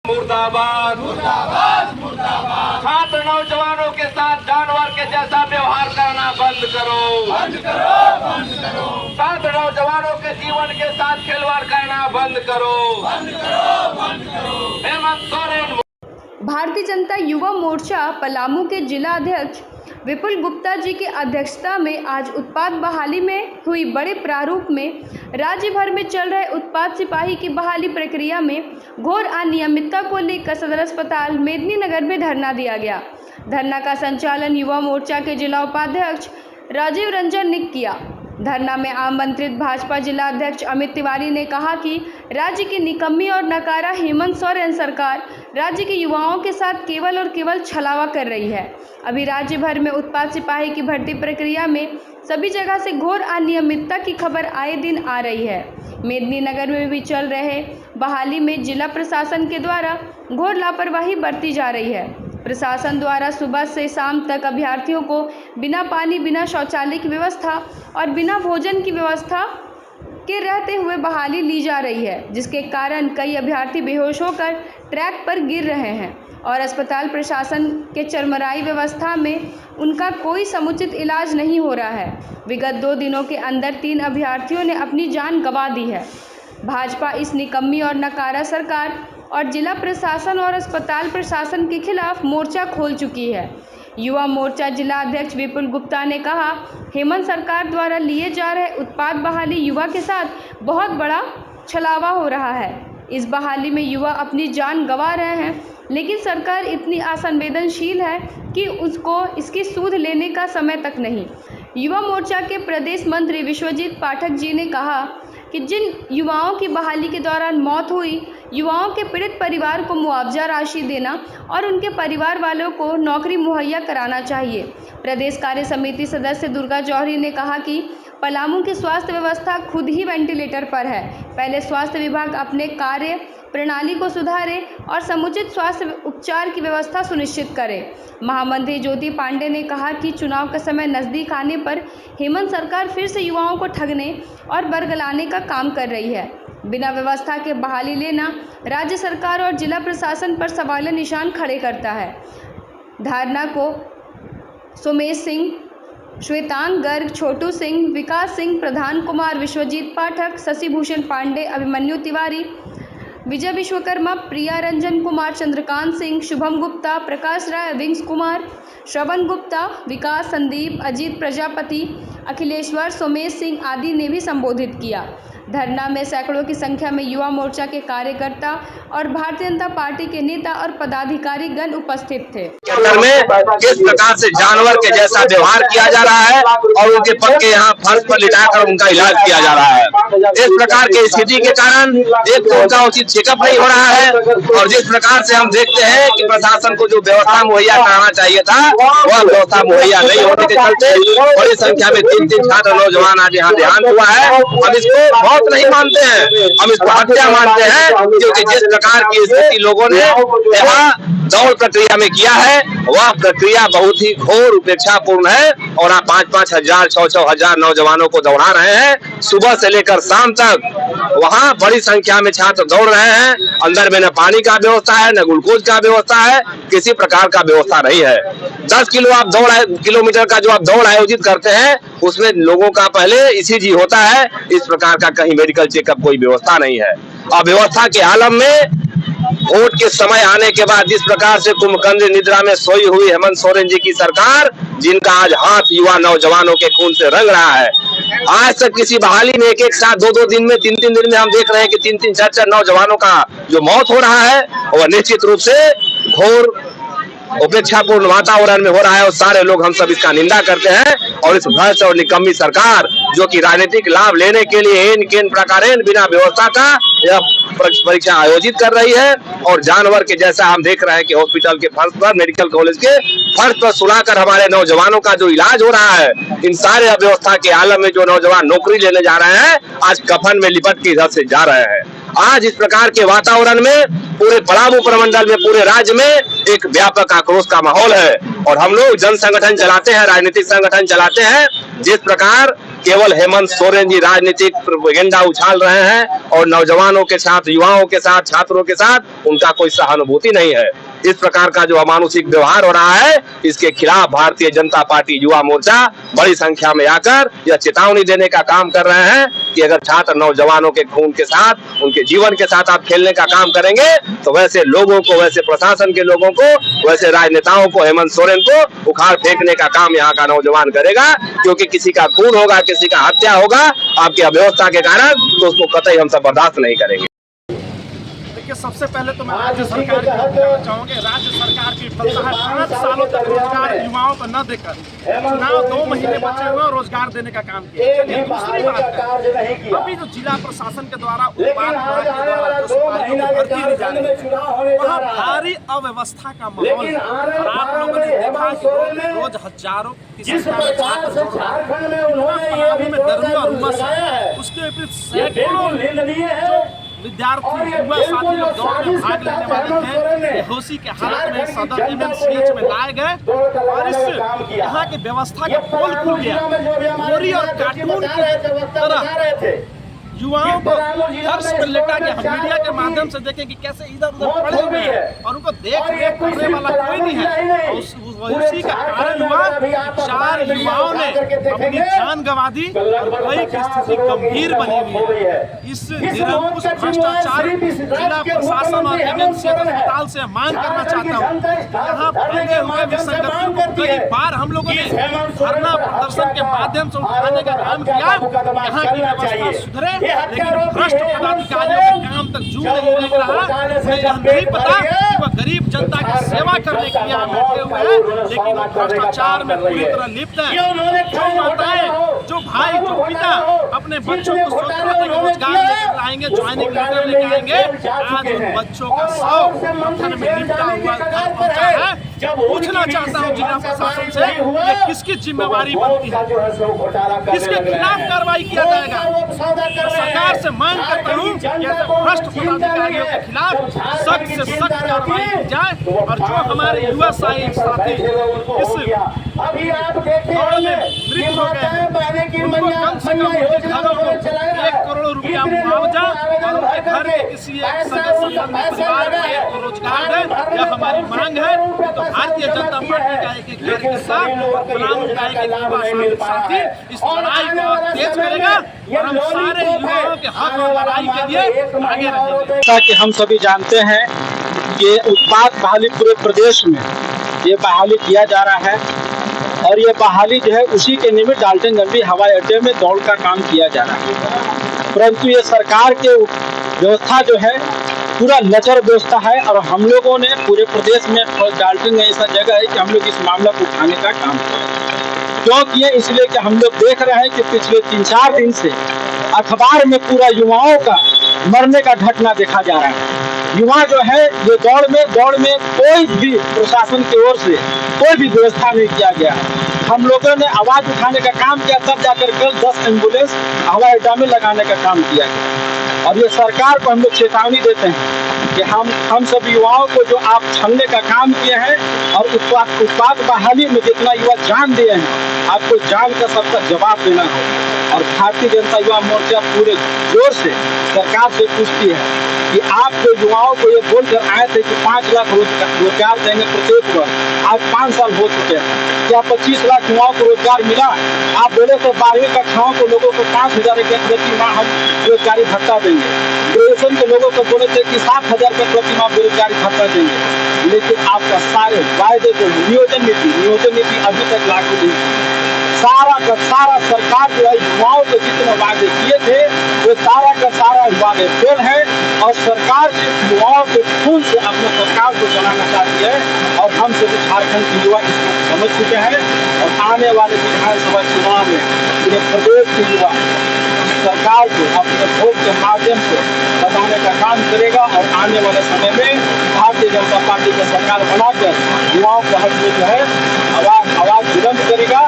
मुर्दाबाद मुर्दाबाद मुर्दाबाद। छात्र नौजवानों के साथ जानवर के जैसा व्यवहार करना बंद करो, बंद करो, बंद करो। छात्र नौजवानों के जीवन के साथ खिलवाड़ करना बंद करो, बंद करो, बंद करो। हेमंत सोरेन। भारतीय जनता युवा मोर्चा पलामू के जिला अध्यक्ष विपुल गुप्ता जी की अध्यक्षता में आज उत्पाद बहाली में हुई बड़े प्रारूप में राज्य भर में चल रहे उत्पाद सिपाही की बहाली प्रक्रिया में घोर अनियमितता को लेकर सदर अस्पताल मेदिनीनगर में धरना दिया गया। धरना का संचालन युवा मोर्चा के जिला उपाध्यक्ष राजीव रंजन ने किया। धरना में आमंत्रित भाजपा जिला अध्यक्ष अमित तिवारी ने कहा कि राज्य की निकम्मी और नकारा हेमंत सोरेन सरकार राज्य के युवाओं के साथ केवल और केवल छलावा कर रही है। अभी राज्य भर में उत्पाद सिपाही की भर्ती प्रक्रिया में सभी जगह से घोर अनियमितता की खबर आए दिन आ रही है। मेदिनीनगर में भी चल रहे बहाली में जिला प्रशासन के द्वारा घोर लापरवाही बरती जा रही है। प्रशासन द्वारा सुबह से शाम तक अभ्यर्थियों को बिना पानी, बिना शौचालय की व्यवस्था और बिना भोजन की व्यवस्था के रहते हुए बहाली ली जा रही है, जिसके कारण कई अभ्यर्थी बेहोश होकर ट्रैक पर गिर रहे हैं और अस्पताल प्रशासन के चरमराई व्यवस्था में उनका कोई समुचित इलाज नहीं हो रहा है। विगत 2 दिनों के अंदर 3 अभ्यर्थियों ने अपनी जान गंवा दी है। भाजपा इस निकम्मी और नकारा सरकार और जिला प्रशासन और अस्पताल प्रशासन के खिलाफ मोर्चा खोल चुकी है। युवा मोर्चा जिला अध्यक्ष विपुल गुप्ता ने कहा, हेमंत सरकार द्वारा लिए जा रहे उत्पाद बहाली युवा के साथ बहुत बड़ा छलावा हो रहा है। इस बहाली में युवा अपनी जान गंवा रहे हैं, लेकिन सरकार इतनी असंवेदनशील है कि उसको इसकी सूद लेने का समय तक नहीं। युवा मोर्चा के प्रदेश मंत्री विश्वजीत पाठक जी ने कहा कि जिन युवाओं की बहाली के दौरान मौत हुई, युवाओं के पीड़ित परिवार को मुआवजा राशि देना और उनके परिवार वालों को नौकरी मुहैया कराना चाहिए। प्रदेश कार्य समिति सदस्य दुर्गा जौहरी ने कहा कि पलामू की स्वास्थ्य व्यवस्था खुद ही वेंटिलेटर पर है। पहले स्वास्थ्य विभाग अपने कार्य प्रणाली को सुधारे और समुचित स्वास्थ्य उपचार की व्यवस्था सुनिश्चित करे। महामंत्री ज्योति पांडे ने कहा कि चुनाव का समय नज़दीक आने पर हेमंत सरकार फिर से युवाओं को ठगने और बरगलाने का काम कर रही है। बिना व्यवस्था के बहाली लेना राज्य सरकार और जिला प्रशासन पर सवाल निशान खड़े करता है। धारणा को सोमेश सिंह, श्वेतांग गर्ग, छोटू सिंह, विकास सिंह, प्रधान कुमार, विश्वजीत पाठक, शशि भूषण पांडे, अभिमन्यु तिवारी, विजय विश्वकर्मा, प्रिया रंजन कुमार, चंद्रकांत सिंह, शुभम गुप्ता, प्रकाश राय, विंग्स कुमार, श्रवण गुप्ता, विकास, संदीप, अजीत प्रजापति, अखिलेश्वर, सोमेश सिंह आदि ने भी संबोधित किया। धरना में सैकड़ों की संख्या में युवा मोर्चा के कार्यकर्ता और भारतीय जनता पार्टी के नेता और पदाधिकारी गण उपस्थित थे। में किस प्रकार से जानवर के जैसा व्यवहार किया जा रहा है और उनके पग के यहाँ फर्श पर लिटाकर उनका इलाज किया जा रहा है। इस प्रकार की स्थिति के कारण एक तो उनका उचित चेकअप नहीं हो रहा है और जिस प्रकार से हम देखते हैं कि प्रशासन को जो व्यवस्था मुहैया कराना चाहिए था वह व्यवस्था मुहैया नहीं होने के चलते बड़ी संख्या में 3 छात्र नौजवान आज यहाँ देहांत हुआ है। हम इसको बहुत नहीं मानते हैं, हम इसको हत्या मानते हैं, क्योंकि जिस प्रकार की स्थिति लोगों ने यहाँ दौड़ प्रक्रिया में किया है वह प्रक्रिया बहुत ही घोर उपेक्षापूर्ण है और आप 5-5 हजार 6-6 हजार नौजवानों को दौड़ा रहे हैं। सुबह से लेकर शाम तक वहाँ बड़ी संख्या में छात्र दौड़ रहे हैं। अंदर में न पानी का व्यवस्था है, न ग्लूकोज का व्यवस्था है, किसी प्रकार का व्यवस्था नहीं है। 10 किलोमीटर का जो आप दौड़ आयोजित करते हैं उसमें लोगों का पहले ECG होता है, इस प्रकार का कहीं मेडिकल चेकअप कोई व्यवस्था नहीं है। अव्यवस्था के आलम में वोट के समय आने के बाद जिस प्रकार से कुंभकर्ण निद्रा में सोई हुई हेमंत सोरेन जी की सरकार, जिनका आज हाथ युवा नौजवानों के खून से रंग रहा है, आज तक किसी बहाली में एक साथ 2-2 दिन में 3-3 दिन में हम देख रहे हैं कि 3-3 4-4 नौजवानों का जो मौत हो रहा है वह निश्चित रूप से घोर उपेक्षापूर्ण वातावरण में हो रहा है और सारे लोग हम सब इसका निंदा करते हैं। और इस भ्रष्ट और निकम्मी सरकार जो कि राजनीतिक लाभ लेने के लिए इन केन प्रकारेण बिना व्यवस्था का यह परीक्षा आयोजित कर रही है और जानवर के जैसा हम देख रहे हैं कि हॉस्पिटल के फर्श पर, मेडिकल कॉलेज के फर्श पर सुलाकर हमारे नौजवानों का जो इलाज हो रहा है, इन सारे अव्यवस्था के आलम में जो नौजवान नौकरी लेने जा रहे हैं आज कफन में लिपट के इधर से जा रहे हैं। आज इस प्रकार के वातावरण में पूरे पलामू प्रमंडल में, पूरे राज्य में एक व्यापक आक्रोश का माहौल है और हम लोग जन संगठन चलाते हैं, राजनीतिक संगठन चलाते हैं। जिस प्रकार केवल हेमंत सोरेन जी राजनीतिक प्रोपेगेंडा उछाल रहे हैं और नौजवानों के साथ, युवाओं के साथ, छात्रों के साथ उनका कोई सहानुभूति नहीं है। इस प्रकार का जो अमानुषिक व्यवहार हो रहा है, इसके खिलाफ भारतीय जनता पार्टी युवा मोर्चा बड़ी संख्या में आकर यह चेतावनी देने का काम कर रहे हैं कि अगर छात्र नौजवानों के खून के साथ, उनके जीवन के साथ आप खेलने का काम करेंगे तो वैसे लोगों को, वैसे प्रशासन के लोगों को, वैसे राजनेताओं को, हेमंत सोरेन को उखाड़ फेंकने का काम यहाँ का नौजवान करेगा। क्योंकि किसी का खून होगा, किसी का हत्या होगा आपकी अव्यवस्था के कारण, तो उसको कतई हम सब बर्दाश्त नहीं करेंगे। देखिए, सबसे पहले तो मैं राज्य सरकार को कहना चाहूँगा, राज्य सरकार की फलसफा 5 सालों तक रोजगार युवाओं को न देकर चुनाव 2 महीने बचे हुए रोजगार देने का काम किया। चलिए, दूसरी बात है, अभी जो जिला प्रशासन के द्वारा उत्पाद विभाग के द्वारा जो सिपाहियों की भर्ती दी जा रही है, वहाँ भारी अव्यवस्था का माहौल है। और आप लोगों ने देखा कि रोज हजारों की संख्या में छात्र में गर्मी और उमस है, उसके विपरीत सैकड़ों विद्यार्थी, युवा साथी लोग दौड़ में भाग लेने वाले थे, बेहोशी के हालत में सदर एमएमसीएच में लाए गए और इस यहाँ की व्यवस्था का पोल खुल गया। गोरी और कार्टून की तरह युवाओं को फर्श पर लेटा के हम मीडिया के माध्यम से देखें कि कैसे इधर उधर पड़े हुए हैं और उनको देख रेख करने वाला कोई नहीं है। उसी का कारण हुआ 4 युवाओं ने अपनी जान गंवा दी और कई की स्थिति गंभीर बनी हुई है। इस निरंकुश भ्रष्टाचारी जिला प्रशासन और एमएमसीएच अस्पताल से मांग करना चाहता हूँ, यहाँ बंधे हुए विसंगतियों को कई बार हम लोगों ने धरना प्रदर्शन के माध्यम से उठाने का काम किया। यहाँ की व्यवस्था सुधरे, लेकिन भ्रष्ट पदाधिकारियों के काम तक जू नहीं लग रहा। उन्हें यह नहीं पता कि वह गरीब जनता की सेवा करने के लिए बैठे हुए हैं, लेकिन वो भ्रष्टाचार में पूरी तरह लिप्त है। जो माताएं, जो भाई, जो पिता अपने बच्चों को सोच रहे थे कि रोजगार लेकर लाएंगे, ज्वाइनिंग लेटर लेकर आएंगे, आज उन बच्चों का शव पत्थर में लिपटा हुआ घर पहुंचा है। पूछना चाहता हूँ जिला प्रशासन से, ये किसकी जिम्मेवारी बनती है, किसके खिलाफ कार्रवाई किया जाएगा। सरकार से मांग करता हूँ कि ऐसे भ्रष्ट पदाधिकारियों के खिलाफ सख्त से सख्त कार्रवाई की जाए और जो हमारे युवा साथी इस दौड़ में मृत हो गए हैं, उनको कम से कम उनके घरों को 1 करोड़ रुपया मुआवजा और उनके घर के किसी एक सदस्य परिवार को रोजगार दें, यह हमारी मांग है। तो भारतीय जनता पार्टी का एक कार्यकर्ता और पलामू का एक युवा साथी इस लड़ाई को तेज करेगा और हम सारे युवाओं के हक और लड़ाई के लिए आगे रहेंगे। जैसा कि हम सभी जानते हैं कि उत्पाद बहाली पूरे प्रदेश में ये बहाली किया जा रहा है और ये बहाली जो है उसी के निमित्त डाल्टनगंज हवाई अड्डे में दौड़ का काम किया जा रहा है। परंतु ये सरकार के व्यवस्था जो है पूरा लचर व्यवस्था है और हम लोगों ने पूरे प्रदेश में डाल्टनगंज ऐसा जगह है कि हम लोग इस मामला को उठाने का काम करें। क्यों किए? इसलिए कि हम लोग देख रहे हैं कि पिछले 3-4 दिन से अखबार में पूरा युवाओं का मरने का घटना देखा जा रहा है। युवा जो है ये दौड़ में कोई भी प्रशासन की ओर से कोई भी व्यवस्था नहीं किया गया। हम लोगों ने आवाज उठाने का काम किया, तब जाकर कल 10 एम्बुलेंस हवाई अड्डा में लगाने का काम किया गया। और ये सरकार को हम लोग चेतावनी देते हैं कि हम सब युवाओं को जो आप छलने का काम किए हैं और उत्पाद बहाली में जितना युवा जान दिए हैं, आपको जान का सबका जवाब देना हो। और भारतीय जनता युवा मोर्चा पूरे जोर से सरकार से पूछती है कि आप जो युवाओं को ये बोलकर आए थे कि 5 लाख रोजगार देंगे प्रत्येक वर्ष, आज 5 साल हो चुके हैं, क्या 25 लाख युवाओं को रोजगार मिला? आप बोले तो 12वीं कक्षाओं को लोगों को 5,000 रुपये प्रति माह हम बेरोजगारी भत्ता देंगे। ग्रेजुएशन के लोगों को बोले थे कि 7,000 रुपये प्रति माह बेरोजगारी भत्ता देंगे। लेकिन आपका सारे वायदे जो नियोजन नीति अभी तक लागू नहीं। सारा का सारा सरकार जो है युवाओं को जितने वादे किए थे वो सारा का सारा वादे फेल है और सरकार सिर्फ युवाओं के खून से अपने सरकार को चलाना चाहती है। और हम सभी झारखंड के युवा इसको समझ चुके हैं और आने वाले विधानसभा चुनाव में पूरे प्रदेश के युवा सरकार को अपने वोट के माध्यम से बताने का काम करेगा और आने वाले समय में भारतीय जनता पार्टी की सरकार बनाकर युवाओं को हक में जो है आवाज बुलंद करेगा।